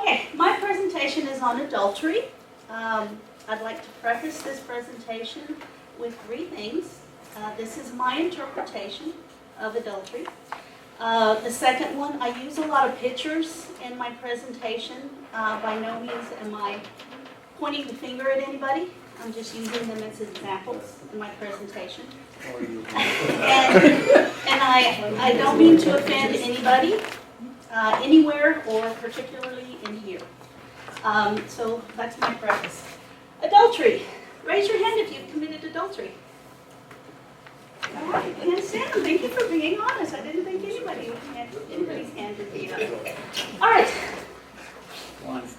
Okay, my presentation is on adultery. I'd like to preface this presentation with three things. This is my interpretation of adultery. The second one, I use a lot of pictures in my presentation. By no means am I pointing the finger at anybody. I'm just using them as examples in my presentation. And I don't mean to offend anybody, anywhere or particularly in here. So that's my preface. Adultery. Raise your hand if you've committed adultery. All right, hands down. Thank you for being honest. I didn't think anybody's hand would be up. All right.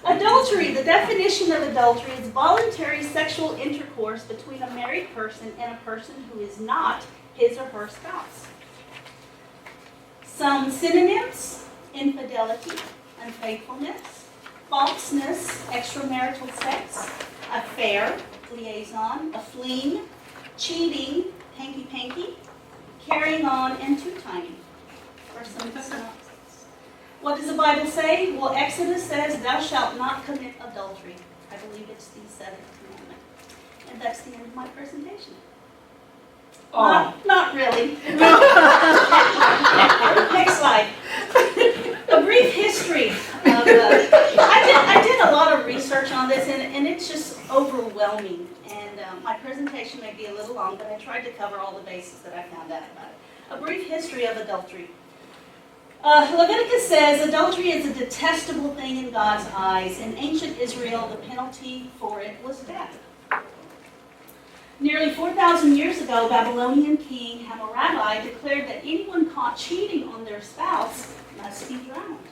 Adultery. The definition of adultery is voluntary sexual intercourse between a married person and a person who is not his or her spouse. Some synonyms: infidelity, unfaithfulness, falseness, extramarital sex, affair, liaison, a fling, cheating, hanky-panky, carrying on, and two-timing are some synonyms. What does the Bible say? Well, Exodus says, "Thou shalt not commit adultery." I believe it's the 7th commandment. And that's the end of my presentation. Oh. Not really. Next slide. A brief history of, I did a lot of research on this, and it's just overwhelming. And my presentation may be a little long, but I tried to cover all the bases that I found out about it. A brief history of adultery. Leviticus says adultery is a detestable thing in God's eyes. In ancient Israel, the penalty for it was death. Nearly 4,000 years ago, Babylonian king Hammurabi declared that anyone caught cheating on their spouse must be drowned.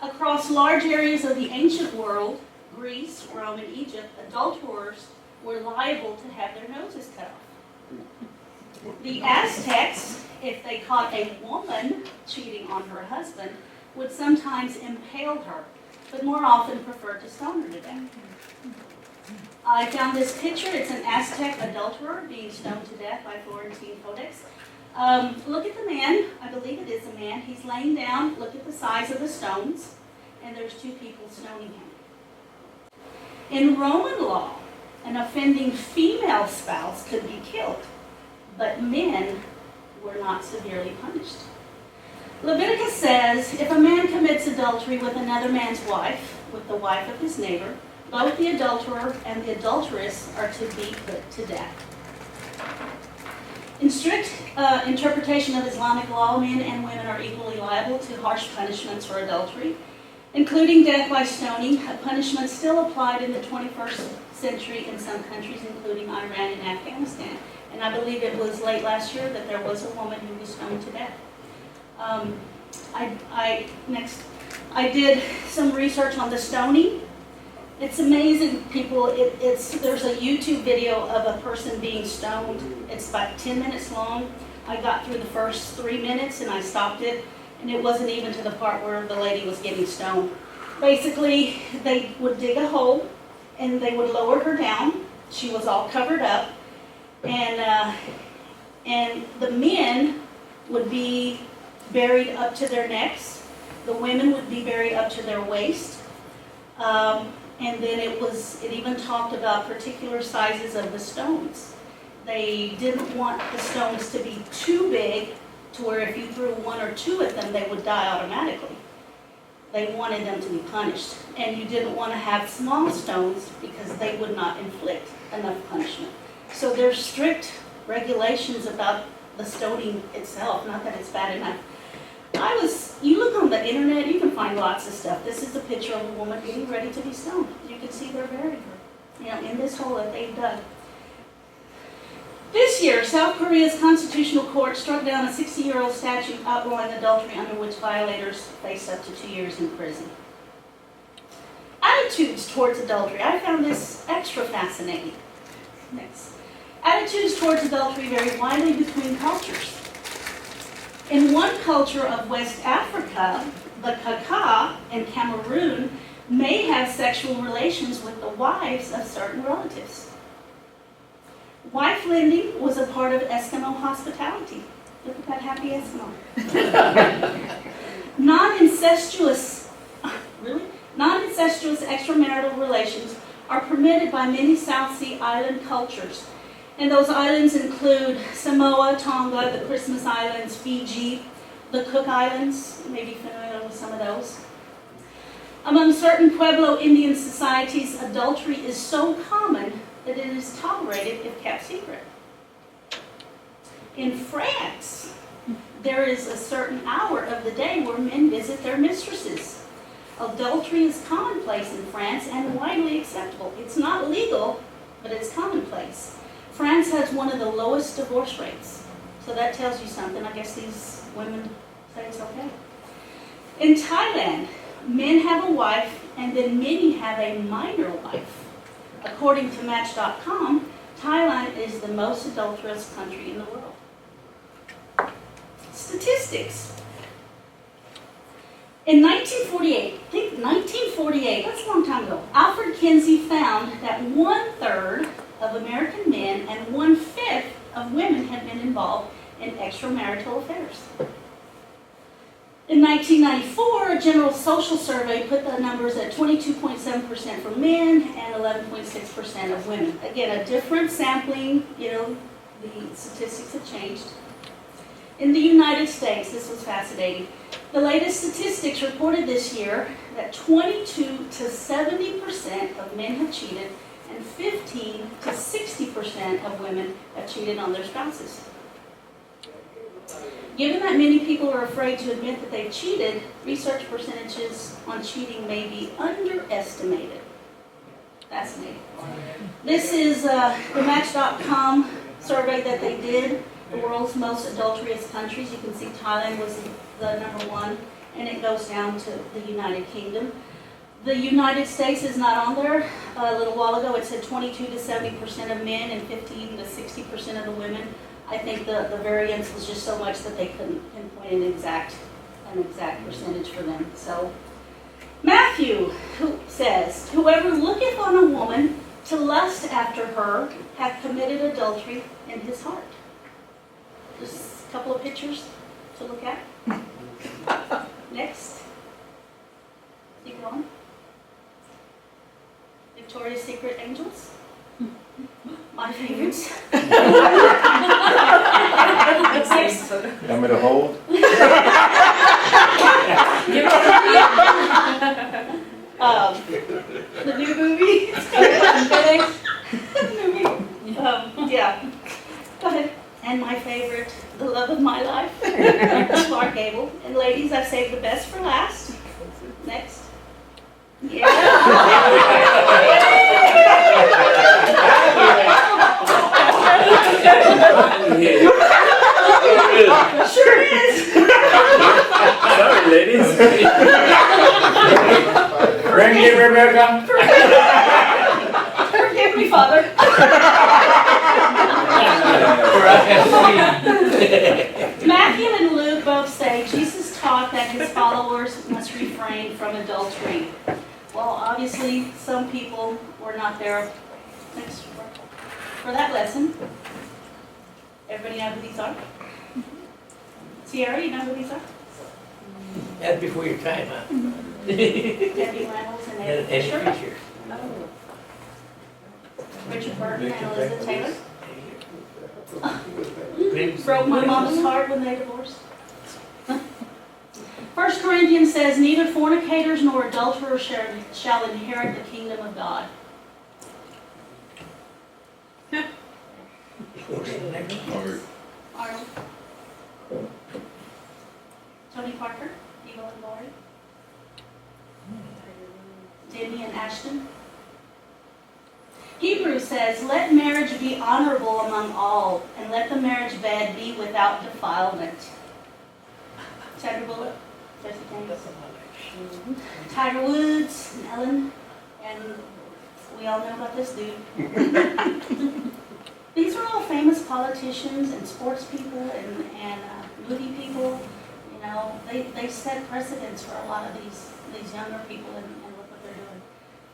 Across large areas of the ancient world, Greece, Rome, and Egypt, adulterers were liable to have their noses cut off. The Aztecs, if they caught a woman cheating on her husband, would sometimes impale her, but more often preferred to stone her to death. I found this picture. It's an Aztec adulterer being stoned to death by Florentine Codex. Look at the man. I believe it is a man. He's laying down. Look at the size of the stones. And there's two people stoning him. In Roman law, an offending female spouse could be killed, but men were not severely punished. Leviticus says, if a man commits adultery with another man's wife, with the wife of his neighbor, both the adulterer and the adulteress are to be put to death. In strict interpretation of Islamic law, men and women are equally liable to harsh punishments for adultery, including death by stoning, a punishment still applied in the 21st century in some countries, including Iran and Afghanistan. And I believe it was late last year that there was a woman who was stoned to death. I did some research on the stoning. It's amazing, people. There's a YouTube video of a person being stoned. It's about 10 minutes long. I got through the first 3 minutes and I stopped it, and it wasn't even to the part where the lady was getting stoned. Basically, they would dig a hole and they would lower her down. She was all covered up, and the men would be buried up to their necks. The women would be buried up to their waist. And then it even talked about particular sizes of the stones. They didn't want the stones to be too big to where if you threw one or two at them, they would die automatically. They wanted them to be punished. And you didn't want to have small stones because they would not inflict enough punishment. So there's strict regulations about the stoning itself, not that it's bad enough. You look on the internet, you can find lots of stuff. This is a picture of a woman getting ready to be stoned. You can see they're burying her, in this hole that they've dug. This year, South Korea's constitutional court struck down a 60-year-old statute outlawing adultery, under which violators face up to 2 years in prison. Attitudes towards adultery. I found this extra fascinating. Next. Attitudes towards adultery vary widely between cultures. In one culture of West Africa, the Kaka and Cameroon may have sexual relations with the wives of certain relatives. Wife lending was a part of Eskimo hospitality. Look at that happy Eskimo. Non-incestuous incestuous extramarital relations are permitted by many South Sea Island cultures. And those islands include Samoa, Tonga, the Christmas Islands, Fiji, the Cook Islands. You may be familiar with some of those. Among certain Pueblo Indian societies, adultery is so common that it is tolerated if kept secret. In France, there is a certain hour of the day where men visit their mistresses. Adultery is commonplace in France and widely acceptable. It's not legal, but it's commonplace. France has one of the lowest divorce rates. So that tells you something. I guess these women say it's okay. In Thailand, men have a wife and then many have a minor wife. According to Match.com, Thailand is the most adulterous country in the world. Statistics. In 1948, think 1948, that's a long time ago, Alfred Kinsey found that 1/3 of American men and 1/5 of women had been involved in extramarital affairs. In 1994, a general social survey put the numbers at 22.7% for men and 11.6% of women. Again, a different sampling, the statistics have changed. In the United States, this was fascinating. The latest statistics reported this year that 22 to 70% of men have cheated and 15 to 60% of women have cheated on their spouses. Given that many people are afraid to admit that they've cheated, research percentages on cheating may be underestimated. Fascinating. This is the Match.com survey that they did, the world's most adulterous countries. You can see Thailand was the number one, and it goes down to the United Kingdom. The United States is not on there. A little while ago it said 22 to 70% of men and 15 to 60% of the women. I think the variance was just so much that they couldn't pinpoint an exact percentage for them. So Matthew, who says, "Whoever looketh on a woman to lust after her hath committed adultery in his heart." Just a couple of pictures to look at. Next. Keep going. Victoria's Secret angels. My favorites. Next. Want me to hold? The new movie. Yeah. Go ahead. And my favorite, the love of my life, Clark Gable. And ladies, I've saved the best for last. Next. Yeah. Sure is. Sorry, ladies. Bring it, Rebecca. Forgive me, Father. Matthew and Luke both say Jesus taught that his followers must refrain from adultery. Well, obviously, some people were not there for that lesson. Everybody know who these are? Sierra, you know who these are? That's before your time, huh? Debbie Reynolds and Eddie Fisher. Fisher. Richard Burton and Elizabeth Taylor. Broke my mama's heart when they divorced. 1 Corinthians says, "Neither fornicators nor adulterers shall inherit the kingdom of God." Arnold. Tony Parker, Eva and Laurie. Demi and Ashton. Hebrews says, "Let marriage be honorable among all, and let the marriage bed be without defilement." Sandra Bullock, Jesse James, Tiger Woods, and Ellen, and we all know about this dude. These are all famous politicians and sports people and movie people. You know, they set precedents for a lot of these younger people, and look what they're doing.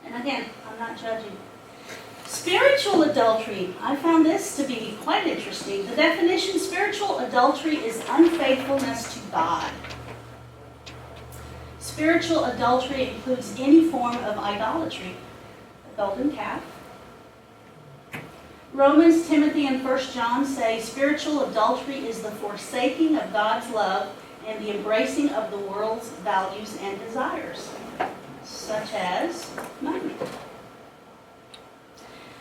And again, I'm not judging. Spiritual adultery. I found this to be quite interesting. The definition: spiritual adultery is unfaithfulness to God. Spiritual adultery includes any form of idolatry, a golden calf. Romans, Timothy, and 1 John say spiritual adultery is the forsaking of God's love and the embracing of the world's values and desires, such as money.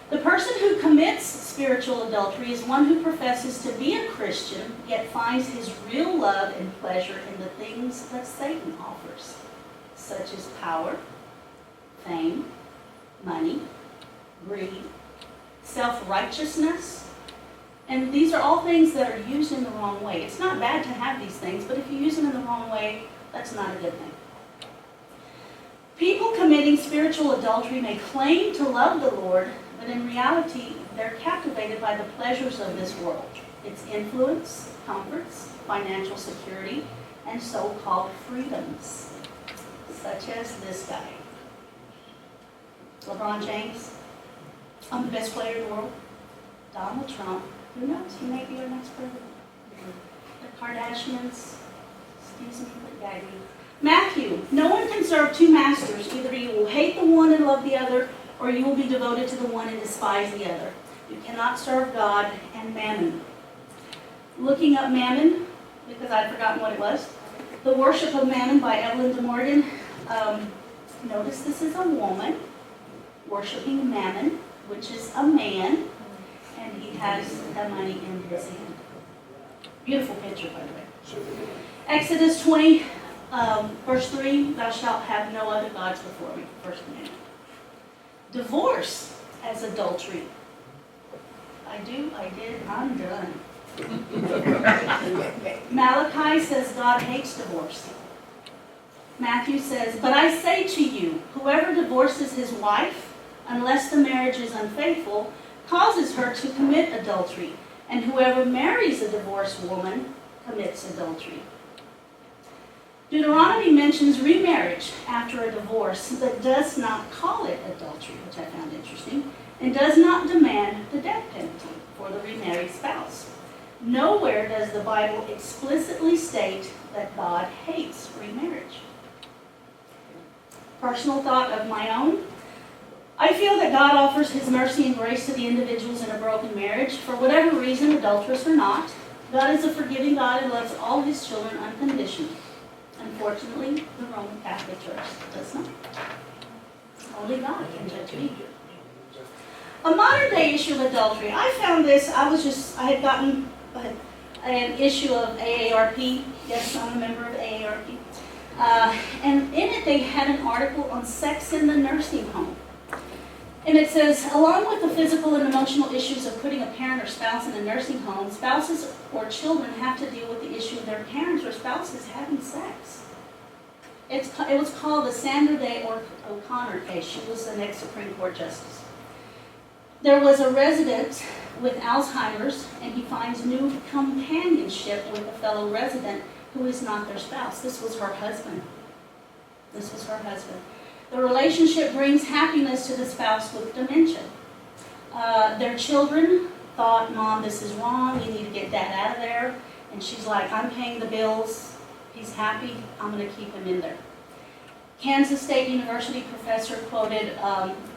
The person who commits spiritual adultery is one who professes to be a Christian, yet finds his real love and pleasure in the things that Satan offers, such as power, fame, money, greed, self-righteousness. And these are all things that are used in the wrong way. It's not bad to have these things, but if you use them in the wrong way, that's not a good thing. People committing spiritual adultery may claim to love the Lord, but in reality, they're captivated by the pleasures of this world, its influence, comforts, financial security, and so-called freedoms, such as this guy. LeBron James, I'm the best player in the world. Donald Trump, who knows, he may be our next president. The Kardashians, excuse me, but guide me. Matthew, no one can serve two masters. Either you will hate the one and love the other, or you will be devoted to the one and despise the other. You cannot serve God and mammon. Looking up mammon, because I'd forgotten what it was. The Worship of Mammon by Evelyn de Morgan. Notice this is a woman worshiping mammon, which is a man, and he has the money in his hand. Beautiful picture, by the way. Exodus 20, verse 3, thou shalt have no other gods before me, first commandment. Divorce as adultery. I did, I'm done. Malachi says God hates divorce. Matthew says, but I say to you, whoever divorces his wife, unless the marriage is unfaithful, causes her to commit adultery, and whoever marries a divorced woman commits adultery. Deuteronomy mentions remarriage after a divorce, but does not call it adultery, which I found interesting, and does not demand the death penalty for the remarried spouse. Nowhere does the Bible explicitly state that God hates remarriage. Personal thought of my own. I feel that God offers his mercy and grace to the individuals in a broken marriage, for whatever reason, adulterous or not. God is a forgiving God and loves all his children unconditionally. Unfortunately, the Roman Catholic Church does not. Only God can judge me. A modern day issue of adultery. I found this, I had gotten an issue of AARP. Yes, I'm a member of AARP. And in it they had an article on sex in the nursing home. And it says, along with the physical and emotional issues of putting a parent or spouse in a nursing home, spouses or children have to deal with the issue of their parents or spouses having sex. It was called the Sandra Day O'Connor case. She was the next Supreme Court justice. There was a resident with Alzheimer's, and he finds new companionship with a fellow resident who is not their spouse. This was her husband. The relationship brings happiness to the spouse with dementia. Their children thought, Mom, this is wrong. You need to get Dad out of there. And she's like, I'm paying the bills. He's happy. I'm going to keep him in there. Kansas State University professor quoted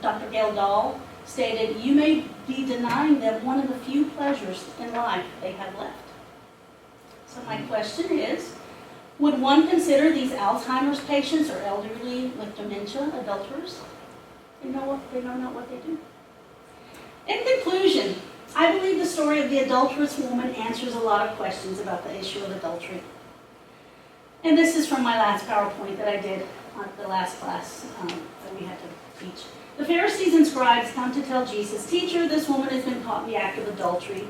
Dr. Gail Dahl, stated, you may be denying them one of the few pleasures in life they have left. So my question is, would one consider these Alzheimer's patients or elderly with dementia adulterers? They don't know what they do. In conclusion, I believe the story of the adulterous woman answers a lot of questions about the issue of adultery. And this is from my last PowerPoint that I did on the last class that we had to teach. The Pharisees and scribes come to tell Jesus, Teacher, this woman has been caught in the act of adultery.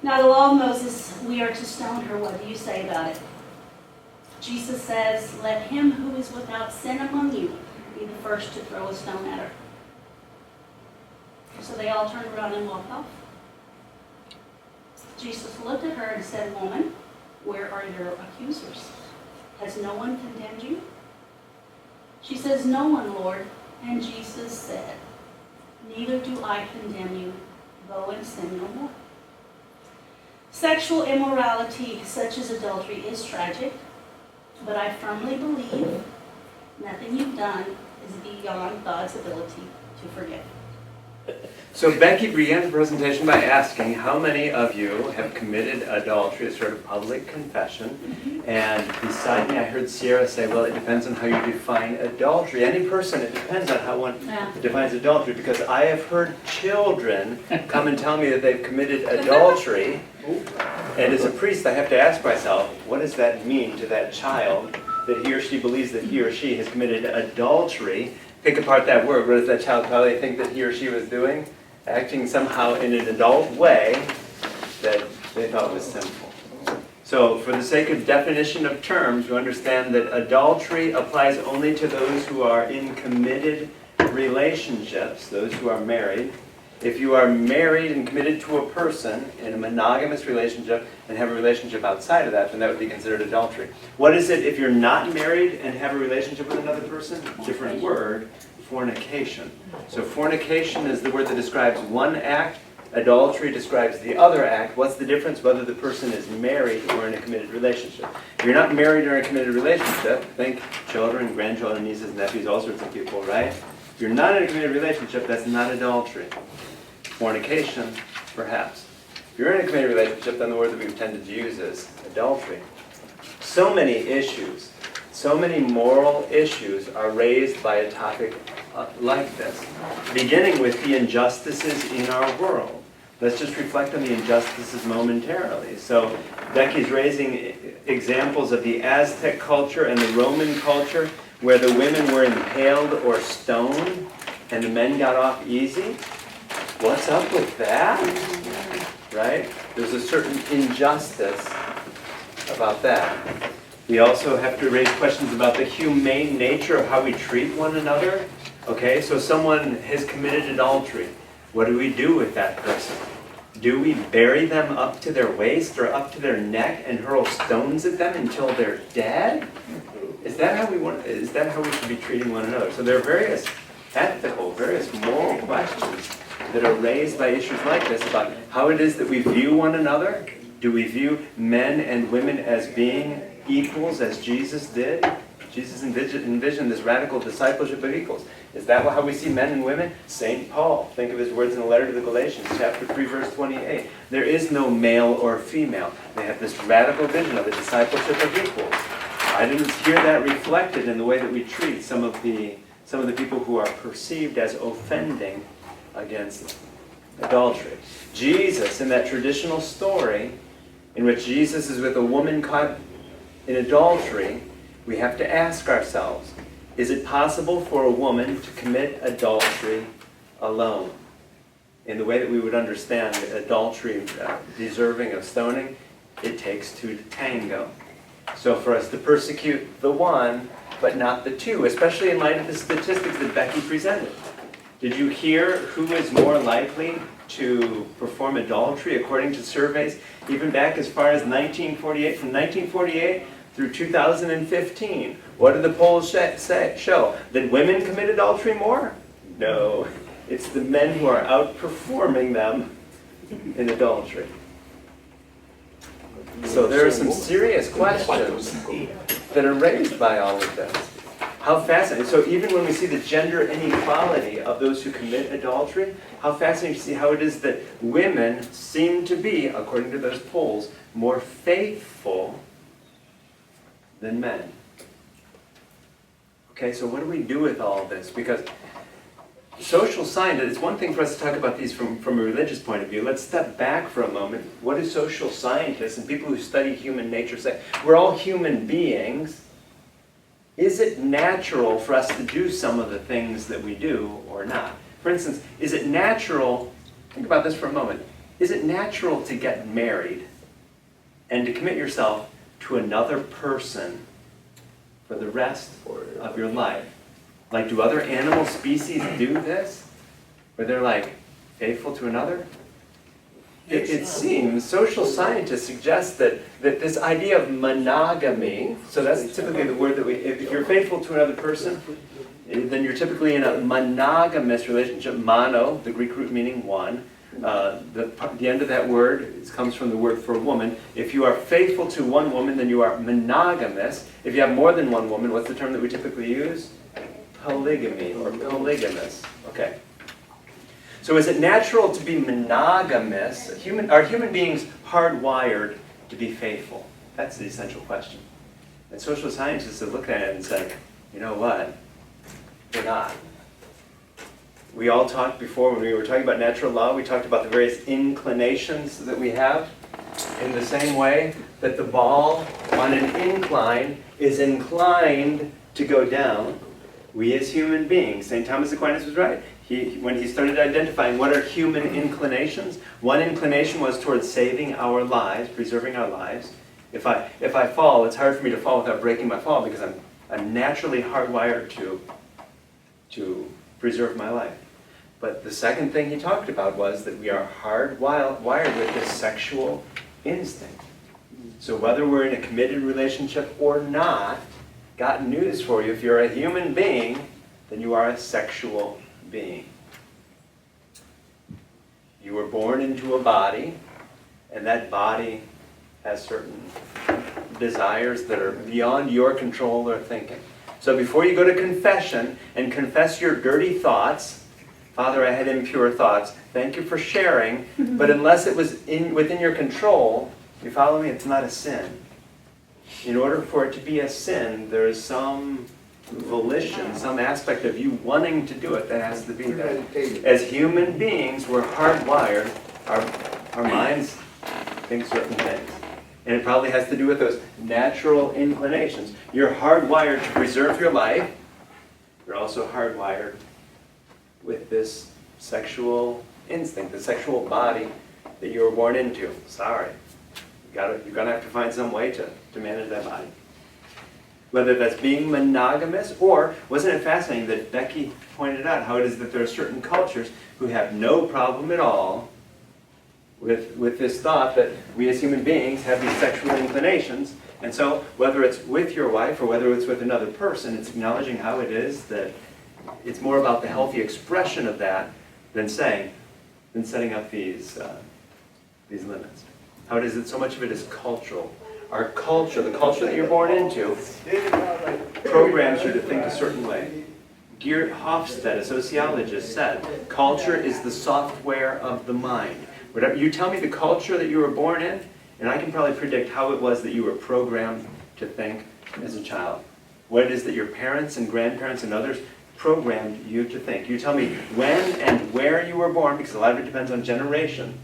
Now the law of Moses, we are to stone her. What do you say about it? Jesus says, let him who is without sin among you be the first to throw a stone at her. So they all turned around and walked off. Jesus looked at her and said, Woman, where are your accusers? Has no one condemned you? She says, No one, Lord. And Jesus said, Neither do I condemn you. Go and sin no more. Sexual immorality, such as adultery, is tragic, but I firmly believe Nothing you've done is beyond God's ability to forgive. So Becky began the presentation by asking how many of you have committed adultery, a sort of public confession. And beside me I heard Sierra say, well, it depends on how you define adultery. Any person, it depends on how one defines adultery, because I have heard children come and tell me that they've committed adultery. And as a priest I have to ask myself, what does that mean to that child, that he or she believes that he or she has committed adultery? Pick apart that word. What does that child probably think that he or she was doing? Acting somehow in an adult way that they thought was sinful. So for the sake of definition of terms, we understand that adultery applies only to those who are in committed relationships, those who are married. If you are married and committed to a person in a monogamous relationship and have a relationship outside of that, then that would be considered adultery. What is it if you're not married and have a relationship with another person? Different word. Fornication. So fornication is the word that describes one act. Adultery describes the other act. What's the difference whether the person is married or in a committed relationship? If you're not married or in a committed relationship, think children, grandchildren, nieces, nephews, all sorts of people, right? If you're not in a committed relationship, that's not adultery. Fornication, perhaps. If you're in a committed relationship, then the word that we've tended to use is adultery. So many issues, so many moral issues are raised by a topic like this, beginning with the injustices in our world. Let's just reflect on the injustices momentarily. So Becky's raising examples of the Aztec culture and the Roman culture where the women were impaled or stoned and the men got off easy. What's up with that? Right? There's a certain injustice about that. We also have to raise questions about the humane nature of how we treat one another. Okay, so someone has committed adultery. What do we do with that person? Do we bury them up to their waist or up to their neck and hurl stones at them until they're dead? Is that how we should be treating one another? So there are various ethical, various moral questions that are raised by issues like this about how it is that we view one another. Do we view men and women as being equals as Jesus did? Jesus envisioned this radical discipleship of equals. Is that how we see men and women? St. Paul, think of his words in the letter to the Galatians, chapter 3, verse 28. There is no male or female. They have this radical vision of the discipleship of equals. I didn't hear that reflected in the way that we treat some of the people who are perceived as offending against adultery. Jesus, in that traditional story, in which Jesus is with a woman caught in adultery, we have to ask ourselves, is it possible for a woman to commit adultery alone? In the way that we would understand adultery deserving of stoning, it takes two to tango. So for us to persecute the one, but not the two, especially in light of the statistics that Becky presented. Did you hear who is more likely to perform adultery according to surveys, even back as far as 1948? From 1948 through 2015, what did the polls show? That women commit adultery more? No. It's the men who are outperforming them in adultery. So there are some serious questions that are raised by all of this. How fascinating. So even when we see the gender inequality of those who commit adultery, how fascinating to see how it is that women seem to be, according to those polls, more faithful than men. Okay, so what do we do with all of this? Because social science, it's one thing for us to talk about these from a religious point of view. Let's step back for a moment. What do social scientists and people who study human nature say? We're all human beings. Is it natural for us to do some of the things that we do or not? For instance, is it natural, think about this for a moment, is it natural to get married and to commit yourself to another person for the rest of your life? Like, do other animal species do this? Where they're like, faithful to another? It seems, social scientists suggest that this idea of monogamy, so that's typically the word that if you're faithful to another person, then you're typically in a monogamous relationship. Mono, the Greek root meaning one. The end of that word comes from the word for woman. If you are faithful to one woman, then you are monogamous. If you have more than one woman, what's the term that we typically use? Polygamy or polygamous. Okay. So is it natural to be monogamous? Are human beings hardwired to be faithful? That's the essential question. And social scientists have looked at it and said, you know what? They're not. We all talked before, when we were talking about natural law, we talked about the various inclinations that we have. In the same way that the ball on an incline is inclined to go down, we as human beings, St. Thomas Aquinas was right. When he started identifying what are human inclinations, one inclination was towards saving our lives, preserving our lives. If I fall, it's hard for me to fall without breaking my fall because I'm naturally hardwired to preserve my life. But the second thing he talked about was that we are hardwired with this sexual instinct. So whether we're in a committed relationship or not, got news for you. If you're a human being, then you are a sexual being. You were born into a body, and that body has certain desires that are beyond your control or thinking. So before you go to confession and confess your dirty thoughts, Father, I had impure thoughts, thank you for sharing, but unless it was within your control, you follow me, it's not a sin. In order for it to be a sin, there is some volition, some aspect of you wanting to do it that has to be there. As human beings, we're hardwired, our minds think certain things. And it probably has to do with those natural inclinations. You're hardwired to preserve your life. You're also hardwired with this sexual instinct, the sexual body that you were born into. Sorry. You're going to have to find some way to manage that body. Whether that's being monogamous, or, wasn't it fascinating that Becky pointed out how it is that there are certain cultures who have no problem at all with this thought that we as human beings have these sexual inclinations, and so whether it's with your wife or whether it's with another person, it's acknowledging how it is that it's more about the healthy expression of that than setting up these limits. How it is that so much of it is cultural. Our culture, the culture that you're born into, programs you to think a certain way. Geert Hofstede, a sociologist, said, culture is the software of the mind. Whatever, you tell me the culture that you were born in, and I can probably predict how it was that you were programmed to think as a child. What it is that your parents and grandparents and others programmed you to think. You tell me when and where you were born, because a lot of it depends on generation.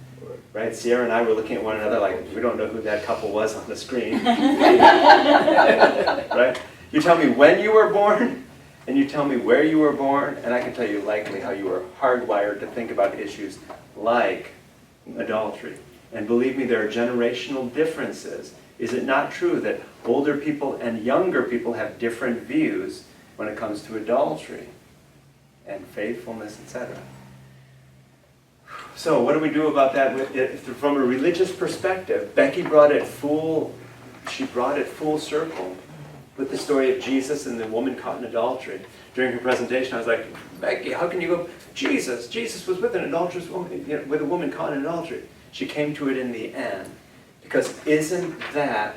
Right? Sierra and I were looking at one another like, we don't know who that couple was on the screen. Right? You tell me when you were born, and you tell me where you were born, and I can tell you likely how you were hardwired to think about issues like adultery. And believe me, there are generational differences. Is it not true that older people and younger people have different views when it comes to adultery and faithfulness, etc.? So what do we do about that? From a religious perspective, Becky brought it full circle with the story of Jesus and the woman caught in adultery. During her presentation, I was like, Becky, how can you go, Jesus was with an adulterous woman, with a woman caught in adultery. She came to it in the end. Because isn't that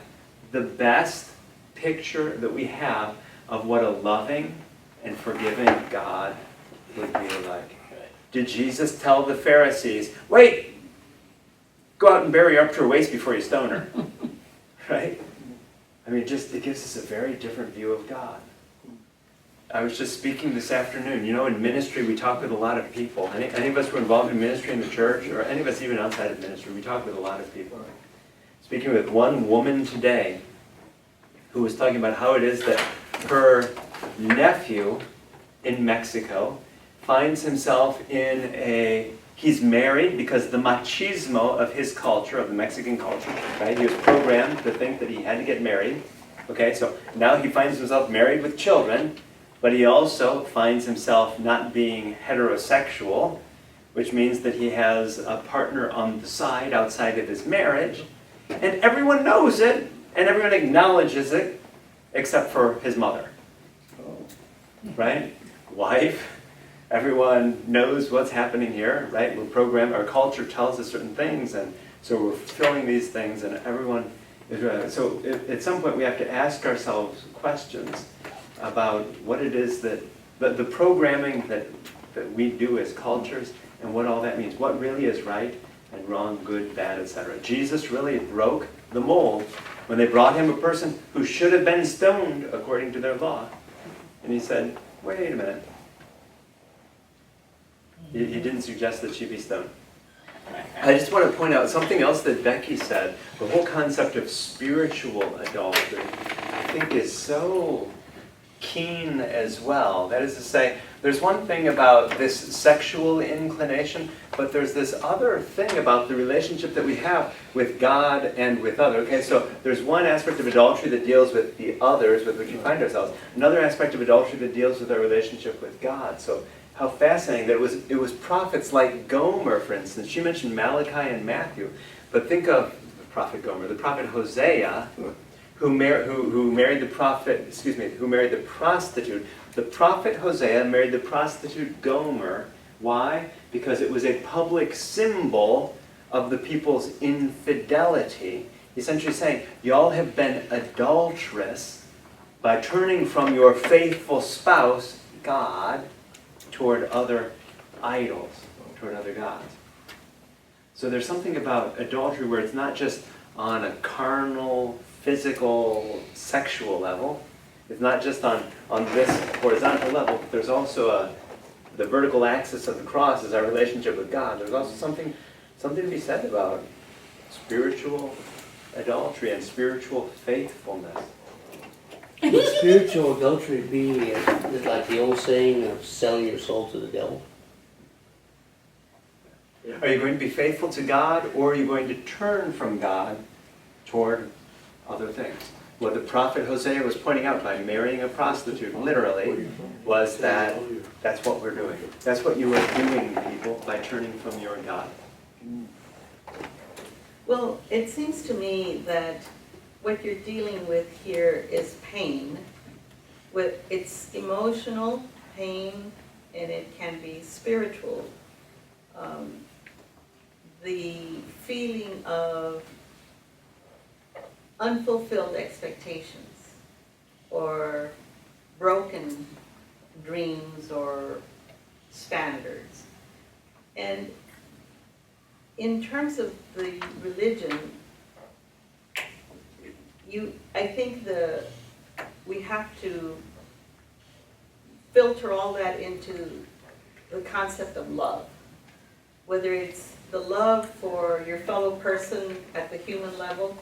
the best picture that we have of what a loving and forgiving God would be like? Did Jesus tell the Pharisees, wait, go out and bury her up to her waist before you stone her? Right? I mean, it gives us a very different view of God. I was just speaking this afternoon. You know, in ministry, we talk with a lot of people. Any of us who are involved in ministry in the church, or any of us even outside of ministry, we talk with a lot of people. Speaking with one woman today who was talking about how it is that her nephew in Mexico finds himself he's married because the machismo of his culture, of the Mexican culture, right? He was programmed to think that he had to get married. Okay, so now he finds himself married with children, but he also finds himself not being heterosexual, which means that he has a partner on the side, outside of his marriage, and everyone knows it, and everyone acknowledges it, except for his mother. Right? Wife, everyone knows what's happening here, right? We're programmed, our culture tells us certain things, and so we're fulfilling these things, and everyone is, so at some point we have to ask ourselves questions about what it is that, the programming that we do as cultures, and what all that means. What really is right and wrong, good, bad, etc. Jesus really broke the mold when they brought him a person who should have been stoned according to their law. And he said, wait a minute. He didn't suggest that she be stoned. I just want to point out something else that Becky said. The whole concept of spiritual adultery, I think, is so keen as well. That is to say, there's one thing about this sexual inclination, but there's this other thing about the relationship that we have with God and with others. Okay, so there's one aspect of adultery that deals with the others with which we find ourselves. Another aspect of adultery that deals with our relationship with God. So how fascinating that it was prophets like Gomer, for instance. She mentioned Malachi and Matthew, but think of the prophet Gomer, the prophet Hosea, who married the prostitute. The prophet Hosea married the prostitute Gomer. Why? Because it was a public symbol of the people's infidelity. Essentially saying, y'all have been adulterous by turning from your faithful spouse, God, toward other idols, toward other gods. So there's something about adultery where it's not just on a carnal, physical, sexual level. It's not just on this horizontal level, but there's also the vertical axis of the cross is our relationship with God. There's also something to be said about spiritual adultery and spiritual faithfulness. Would spiritual adultery be is like the old saying of selling your soul to the devil? Are you going to be faithful to God, or are you going to turn from God toward other things? What the prophet Hosea was pointing out by marrying a prostitute, literally, was that that's what we're doing. That's what you are doing, people, by turning from your God. Well, it seems to me that what you're dealing with here is pain. It's emotional pain, and it can be spiritual. The feeling of unfulfilled expectations or broken dreams or standards. And in terms of the religion, I think we have to filter all that into the concept of love. Whether it's the love for your fellow person at the human level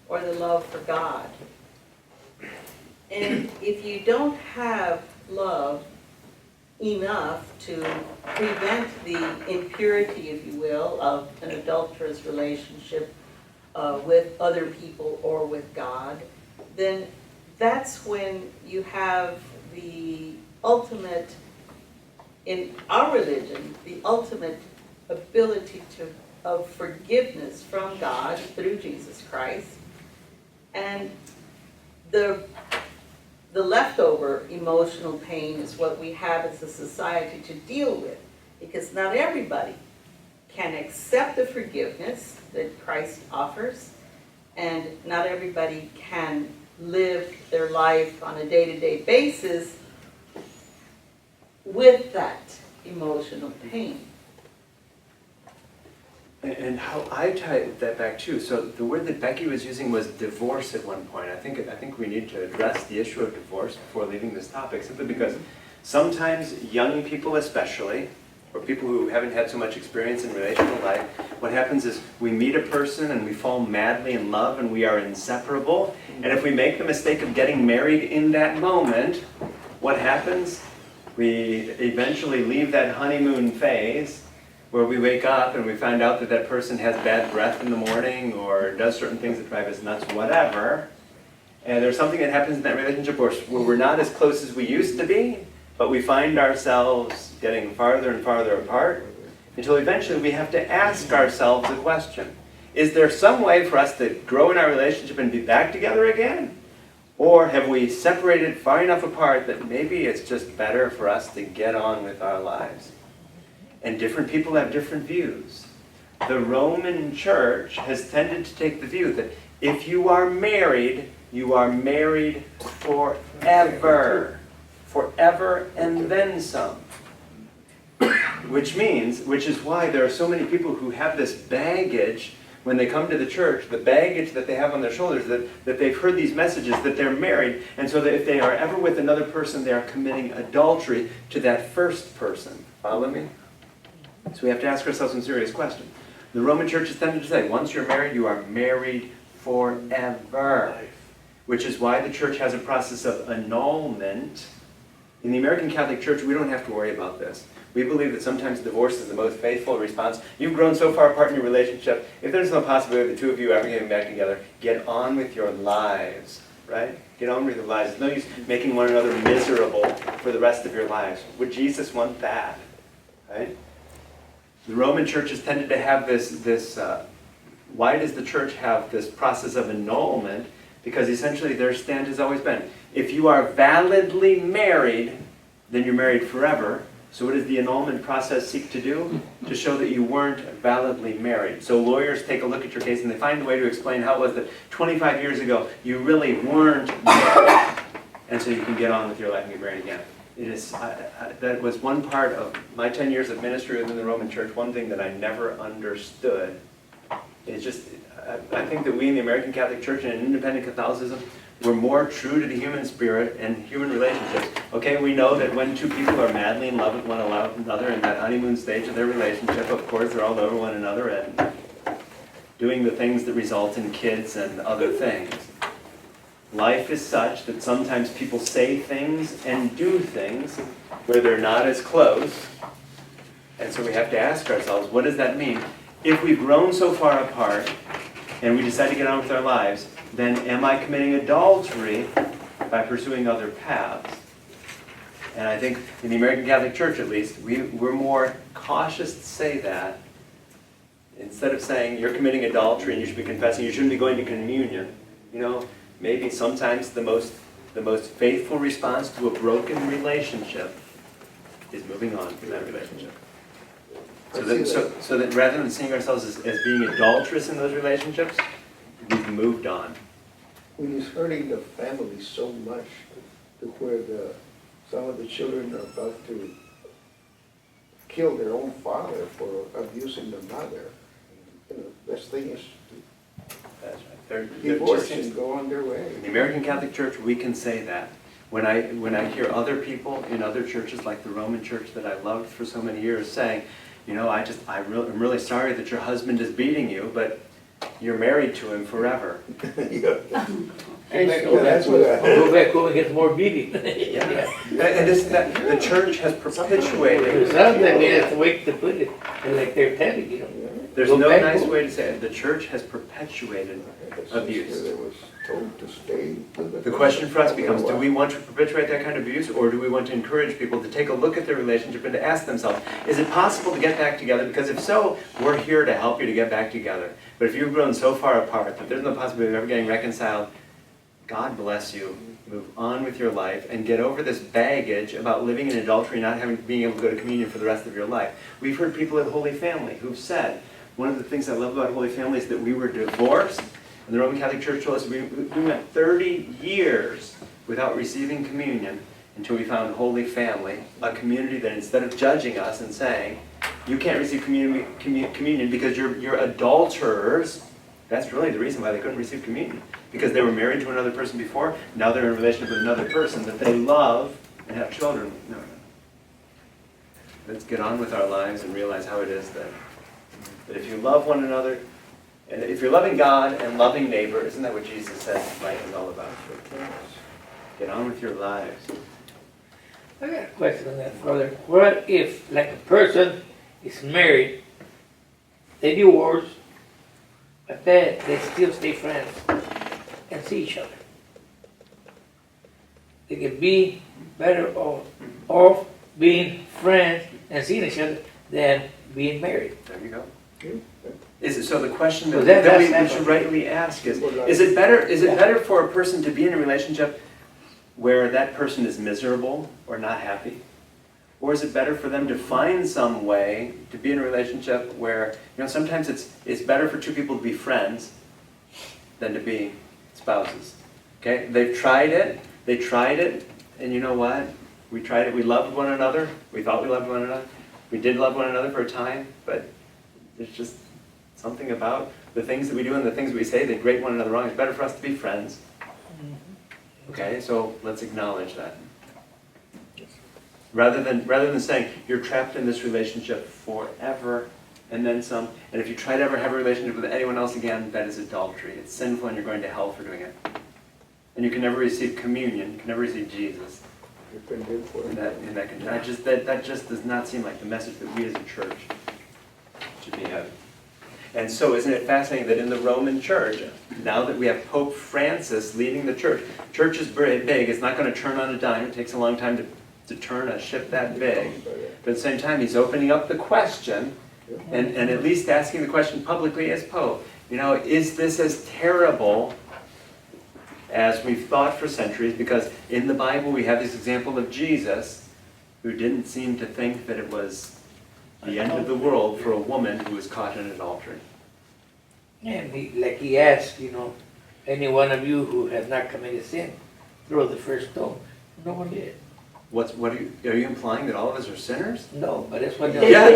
or the love for God. And if you don't have love enough to prevent the impurity, if you will, of an adulterous relationship with other people or with God, then that's when you have the ultimate, in our religion, the ultimate ability of forgiveness from God through Jesus Christ. And the leftover emotional pain is what we have as a society to deal with, because not everybody can accept the forgiveness that Christ offers, and not everybody can live their life on a day-to-day basis with that emotional pain. And how I tie that back too. So the word that Becky was using was divorce at one point. I think we need to address the issue of divorce before leaving this topic, simply because sometimes young people especially, or people who haven't had so much experience in relational life, what happens is we meet a person and we fall madly in love and we are inseparable. And if we make the mistake of getting married in that moment, what happens? We eventually leave that honeymoon phase where we wake up and we find out that that person has bad breath in the morning or does certain things that drive us nuts, whatever. And there's something that happens in that relationship where we're not as close as we used to be, but we find ourselves getting farther and farther apart until eventually we have to ask ourselves a question. Is there some way for us to grow in our relationship and be back together again? Or have we separated far enough apart that maybe it's just better for us to get on with our lives? And different people have different views. The Roman Church has tended to take the view that if you are married forever. Forever and then some. Which is why there are so many people who have this baggage when they come to the church, the baggage that they have on their shoulders, that they've heard these messages, that they're married, and so that if they are ever with another person, they are committing adultery to that first person. Follow me? So we have to ask ourselves some serious questions. The Roman Church has tended to say, once you're married, you are married forever. Which is why the church has a process of annulment. In the American Catholic Church, we don't have to worry about this. We believe that sometimes divorce is the most faithful response. You've grown so far apart in your relationship, if there's no possibility of the two of you ever getting back together, get on with your lives, right? Get on with your lives. There's no use making one another miserable for the rest of your lives. Would Jesus want that, right? The Roman Church has tended to have why does the church have this process of annulment? Because essentially their stand has always been, if you are validly married, then you're married forever. So what does the annulment process seek to do? To show that you weren't validly married. So lawyers take a look at your case and they find a way to explain how it was that 25 years ago you really weren't married. And so you can get on with your life and get married again. It is, that was one part of my 10 years of ministry within the Roman Church, one thing that I never understood. It's just, I think that we in the American Catholic Church and in independent Catholicism, we're more true to the human spirit and human relationships. Okay, we know that when two people are madly in love with one another in that honeymoon stage of their relationship, of course they're all over one another and doing the things that result in kids and other things. Life is such that sometimes people say things and do things where they're not as close. And so we have to ask ourselves, what does that mean? If we've grown so far apart and we decide to get on with our lives, then am I committing adultery by pursuing other paths? And I think in the American Catholic Church, at least, we're more cautious to say that. Instead of saying you're committing adultery and you should be confessing, you shouldn't be going to communion. You know, maybe sometimes the most faithful response to a broken relationship is moving on from that relationship. So that rather than seeing ourselves as being adulterous in those relationships, we've moved on. When it's hurting the family so much to where some of the children are about to kill their own father for abusing the mother. You know, best thing is That's right. to divorce and go on their way. In the American Catholic Church, we can say that. When I hear other people in other churches, like the Roman Church that I loved for so many years, saying, you know, I'm really sorry that your husband is beating you, but you're married to him forever. Yeah. That's what go back home and get more beating. Yeah. And the church has perpetuated. Some of them that's the way to put it, and like they're telling you. There's Go no back nice home. way to say it. The church has perpetuated abuse. It was told to stay with The question for us becomes, do we want to perpetuate that kind of abuse, or do we want to encourage people to take a look at their relationship and to ask themselves, is it possible to get back together? Because if so, we're here to help you to get back together. But if you've grown so far apart that there's no possibility of ever getting reconciled, God bless you. Move on with your life and get over this baggage about living in adultery, not being able to go to communion for the rest of your life. We've heard people at Holy Family who've said, one of the things I love about Holy Family is that we were divorced, and the Roman Catholic Church told us we went 30 years without receiving communion until we found Holy Family, a community that instead of judging us and saying, you can't receive communion because you're adulterers, that's really the reason why they couldn't receive communion. Because they were married to another person before, now they're in a relationship with another person that they love and have children. No. Let's get on with our lives and realize how it is that if you love one another, and if you're loving God and loving neighbor, isn't that what Jesus said life is all about? Get on with your lives. I got a question on that, Father. What if, like, a person is married, they divorce, but then they still stay friends and see each other? They can be better off being friends and seeing each other than being married. There you go. So the question Well, that we that's should rightly ask is it better for a person to be in a relationship where that person is miserable or not happy? Or is it better for them to find some way to be in a relationship where, sometimes it's better for two people to be friends than to be spouses. Okay? They tried it, and you know what? We tried it, we loved one another, we thought we loved one another, we did love one another for a time, but there's just something about the things that we do and the things that we say that grate one another wrong. It's better for us to be friends. Okay, so let's acknowledge that. Rather than saying, you're trapped in this relationship forever and then some, and if you try to ever have a relationship with anyone else again, that is adultery. It's sinful and you're going to hell for doing it. And you can never receive communion, you can never receive Jesus. You've been good for In it. that just does not seem like the message that we as a church should be having. And so isn't it fascinating that in the Roman church, now that we have Pope Francis leading the church is very big, it's not going to turn on a dime, it takes a long time to turn a ship that big. But at the same time, he's opening up the question, and at least asking the question publicly as Pope, is this as terrible as we've thought for centuries? Because in the Bible we have this example of Jesus, who didn't seem to think that it was the end of the world for a woman who was caught in adultery. And he asked, any one of you who has not committed sin, throw the first stone. No one did. Are you implying that all of us are sinners? No, but that's what. Yeah.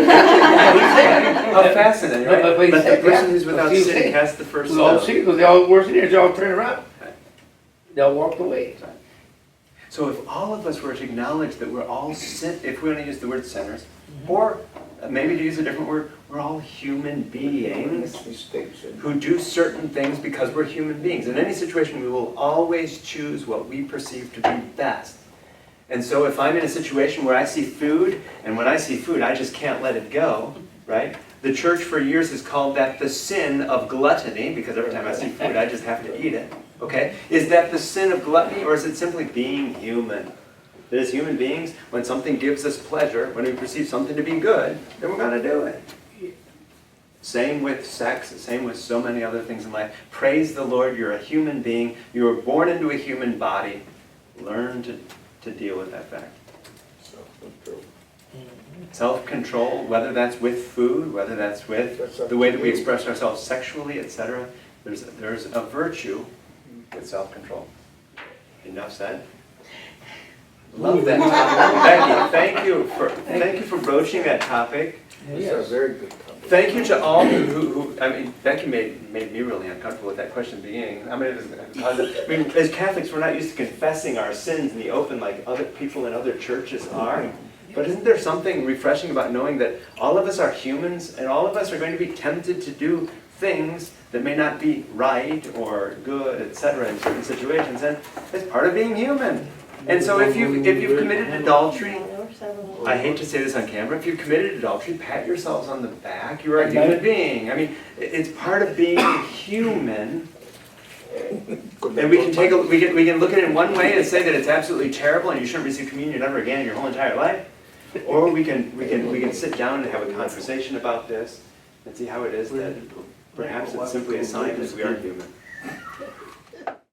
How fascinating, right? But he Let said, the person yeah, who's without but you sin say, cast the first We all stone. see, because they all were sinners, they all turned around. They all walked away. So if all of us were to acknowledge that we're all if we want to use the word sinners, or maybe to use a different word, we're all human beings Mistakes. who do certain things because we're human beings. In any situation, we will always choose what we perceive to be best. And so if I'm in a situation where I see food, and when I see food, I just can't let it go, right? The church for years has called that the sin of gluttony, because every time I see food, I just have to eat it, okay? Is that the sin of gluttony, or is it simply being human? That as human beings, when something gives us pleasure, when we perceive something to be good, then we're going to do it. Same with sex, same with so many other things in life. Praise the Lord, you're a human being. You were born into a human body. Learn to deal with that fact. Self-control. Self-control, whether that's with food, whether that's with the way that we express ourselves sexually, etc. There's a virtue with self-control. Enough said? Love that topic. Becky, thank you for broaching that topic. It's a very good topic. Thank you to all who Becky made me really uncomfortable with that question at the beginning. As Catholics, we're not used to confessing our sins in the open like other people in other churches are. But isn't there something refreshing about knowing that all of us are humans and all of us are going to be tempted to do things that may not be right or good, etc. in certain situations, and it's part of being human. And so if you've committed adultery, I hate to say this on camera, if you've committed adultery, pat yourselves on the back. You are a human being. It's part of being human. And we can look at it in one way and say that it's absolutely terrible and you shouldn't receive communion ever again in your whole entire life. Or we can sit down and have a conversation about this and see how it is that perhaps it's simply a sign that we are human.